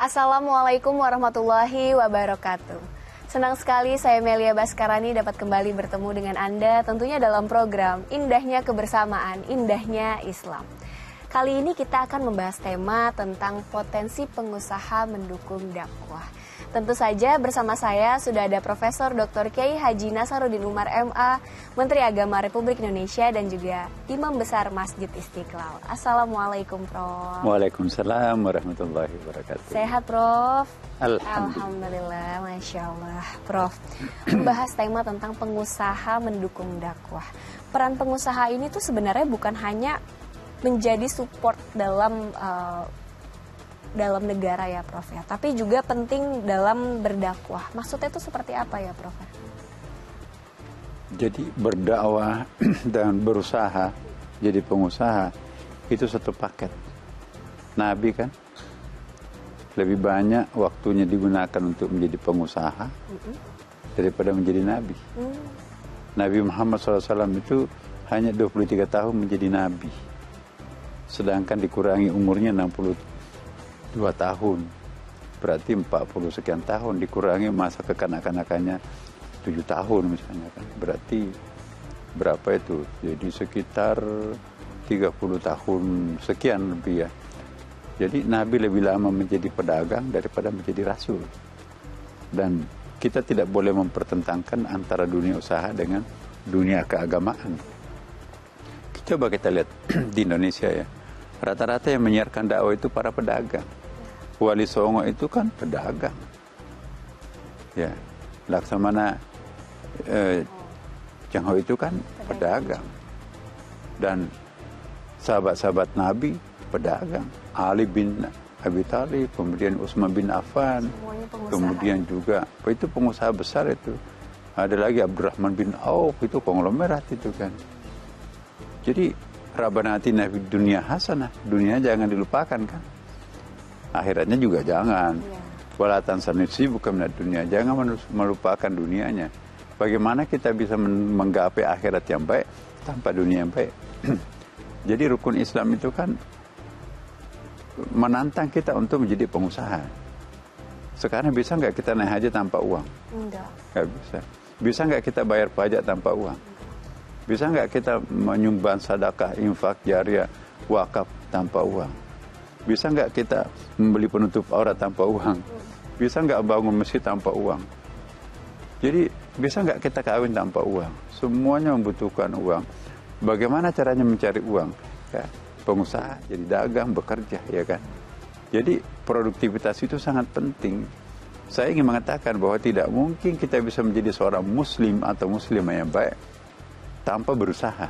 Assalamualaikum warahmatullahi wabarakatuh. Senang sekali saya Melia Baskarani dapat kembali bertemu dengan Anda tentunya dalam program Indahnya Kebersamaan, Indahnya Islam. Kali ini kita akan membahas tema tentang potensi pengusaha mendukung dakwah. Tentu saja bersama saya sudah ada Profesor Dr. Kiai Haji Nasaruddin Umar MA, Menteri Agama Republik Indonesia dan juga Imam Besar Masjid Istiqlal. Assalamualaikum Prof. Waalaikumsalam warahmatullahi wabarakatuh. Sehat Prof? Alhamdulillah. Masya Allah. Prof, membahas tema tentang pengusaha mendukung dakwah. Peran pengusaha ini tuh sebenarnya bukan hanya menjadi support dalam negara ya Prof ya, tapi juga penting dalam berdakwah. Maksudnya itu seperti apa ya Prof? Jadi berdakwah dan berusaha jadi pengusaha itu satu paket. Nabi kan lebih banyak waktunya digunakan untuk menjadi pengusaha daripada menjadi nabi. Nabi Muhammad SAW itu hanya 23 tahun menjadi nabi, sedangkan dikurangi umurnya 62 tahun, berarti 40 sekian tahun, dikurangi masa kekanak-kanakannya 7 tahun misalnya kan, berarti berapa itu? Jadi sekitar 30 tahun sekian lebih ya. Jadi Nabi lebih lama menjadi pedagang daripada menjadi rasul. Dan kita tidak boleh mempertentangkan antara dunia usaha dengan dunia keagamaan. Coba kita lihat di Indonesia ya, rata-rata yang menyiarkan dakwah itu para pedagang. Wali Songo itu kan pedagang. Ya, Laksamana Cangho itu kan pedagang. Dan sahabat-sahabat Nabi pedagang. Ali bin Abi Thalib, kemudian Utsman bin Affan, kemudian juga itu pengusaha besar itu. Ada lagi Abdurrahman bin Auf, itu konglomerat itu kan. Jadi Rabbana atina fid dunya hasanah, dunia jangan dilupakan kan. Akhiratnya juga jangan. Wala tansani nasibuka minad dunya, jangan melupakan dunianya. Bagaimana kita bisa menggapai akhirat yang baik tanpa dunia yang baik? Jadi rukun Islam itu kan menantang kita untuk menjadi pengusaha. Sekarang bisa nggak kita naik haji tanpa uang? Nggak bisa. Bisa nggak kita bayar pajak tanpa uang? Bisa nggak kita menyumbang sedekah, infak, jariah, wakaf tanpa uang? Bisa nggak kita membeli penutup aurat tanpa uang? Bisa nggak bangun masjid tanpa uang? Jadi bisa nggak kita kawin tanpa uang? Semuanya membutuhkan uang. Bagaimana caranya mencari uang? Ya, pengusaha, jadi dagang, bekerja, ya kan? Jadi produktivitas itu sangat penting. Saya ingin mengatakan bahwa tidak mungkin kita bisa menjadi seorang muslim atau muslimah yang baik tanpa berusaha.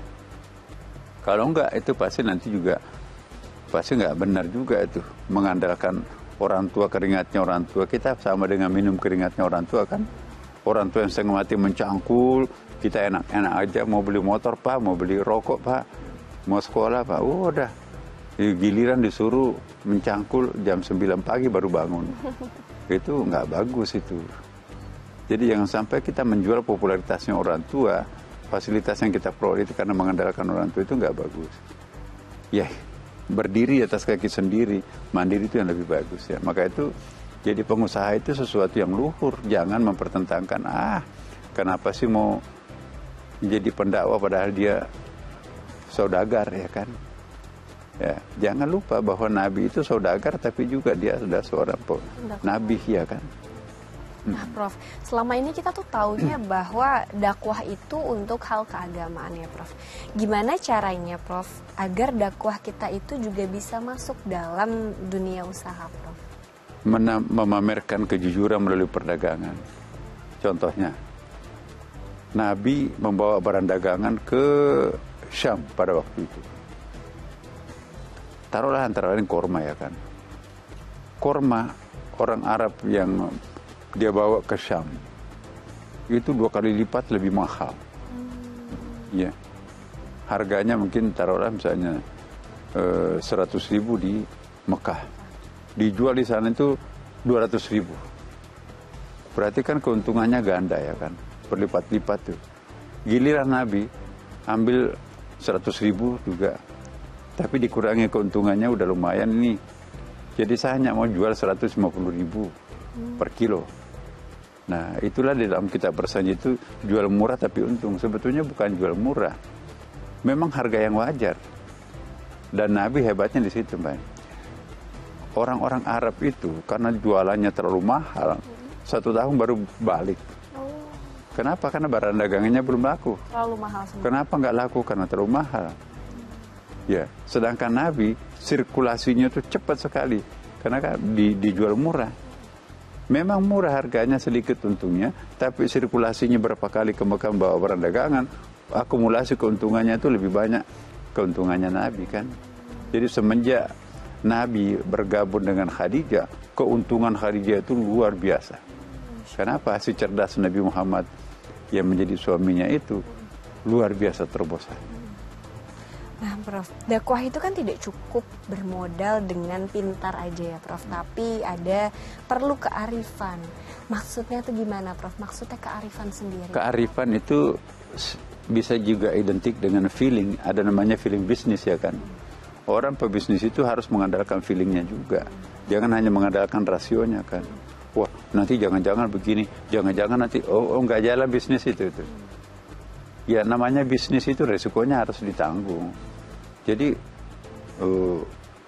Kalau enggak, itu pasti nanti juga pasti enggak benar juga itu. Mengandalkan orang tua, keringatnya orang tua. Kita sama dengan minum keringatnya orang tua kan. Orang tua yang setengah mati mencangkul, kita enak-enak aja, mau beli motor Pak, mau beli rokok Pak, mau sekolah Pak, udah. Giliran disuruh mencangkul jam 9 pagi baru bangun. Itu enggak bagus itu. Jadi jangan sampai kita menjual popularitasnya orang tua, fasilitas yang kita peroleh itu karena mengandalkan orang tua, itu nggak bagus. Ya, berdiri atas kaki sendiri, mandiri itu yang lebih bagus ya. Maka itu jadi pengusaha itu sesuatu yang luhur. Jangan mempertentangkan, kenapa sih mau jadi pendakwah padahal dia saudagar ya kan. Ya, jangan lupa bahwa Nabi itu saudagar tapi juga dia adalah seorang Nabi ya kan. Nah Prof, selama ini kita tuh taunya bahwa dakwah itu untuk hal keagamaan ya Prof. Gimana caranya Prof agar dakwah kita itu juga bisa masuk dalam dunia usaha Prof? Memamerkan kejujuran melalui perdagangan. Contohnya, Nabi membawa barang dagangan ke Syam pada waktu itu. Taruhlah antara lain korma ya kan. Korma orang Arab yang dia bawa ke Syam itu 2 kali lipat lebih mahal. Ya, harganya mungkin taruhlah misalnya 100.000 di Mekah, dijual di sana itu 200.000. Berarti kan keuntungannya ganda ya kan, berlipat-lipat tuh. Giliran Nabi ambil 100.000 juga, tapi dikurangi keuntungannya udah lumayan nih. Jadi saya hanya mau jual 150.000 per kilo. Nah, itulah di dalam kitab bersanji itu jual murah tapi untung. Sebetulnya bukan jual murah. Memang harga yang wajar. Dan Nabi hebatnya di situ, Mbak. Orang-orang Arab itu karena jualannya terlalu mahal, 1 tahun baru balik. Kenapa? Karena barang dagangannya belum laku. Terlalu mahal semua. Kenapa nggak laku? Karena terlalu mahal. Ya, sedangkan Nabi sirkulasinya itu cepat sekali karena kan dijual murah. Memang murah harganya, sedikit untungnya, tapi sirkulasinya berapa kali ke Mekah bawa barang dagangan, akumulasi keuntungannya itu lebih banyak keuntungannya Nabi kan. Jadi semenjak Nabi bergabung dengan Khadijah, keuntungan Khadijah itu luar biasa. Kenapa? Si cerdas Nabi Muhammad yang menjadi suaminya itu luar biasa terobosan. Nah, Prof, dakwah itu kan tidak cukup bermodal dengan pintar aja ya, Prof. Tapi perlu kearifan. Maksudnya itu gimana, Prof? Maksudnya kearifan sendiri. Kearifan itu bisa juga identik dengan feeling. Ada namanya feeling bisnis ya kan. Orang pebisnis itu harus mengandalkan feelingnya juga. Jangan hanya mengandalkan rasionya kan. Wah, nanti jangan-jangan begini, jangan-jangan nanti nggak jalan bisnis itu. Ya namanya bisnis itu resikonya harus ditanggung. Jadi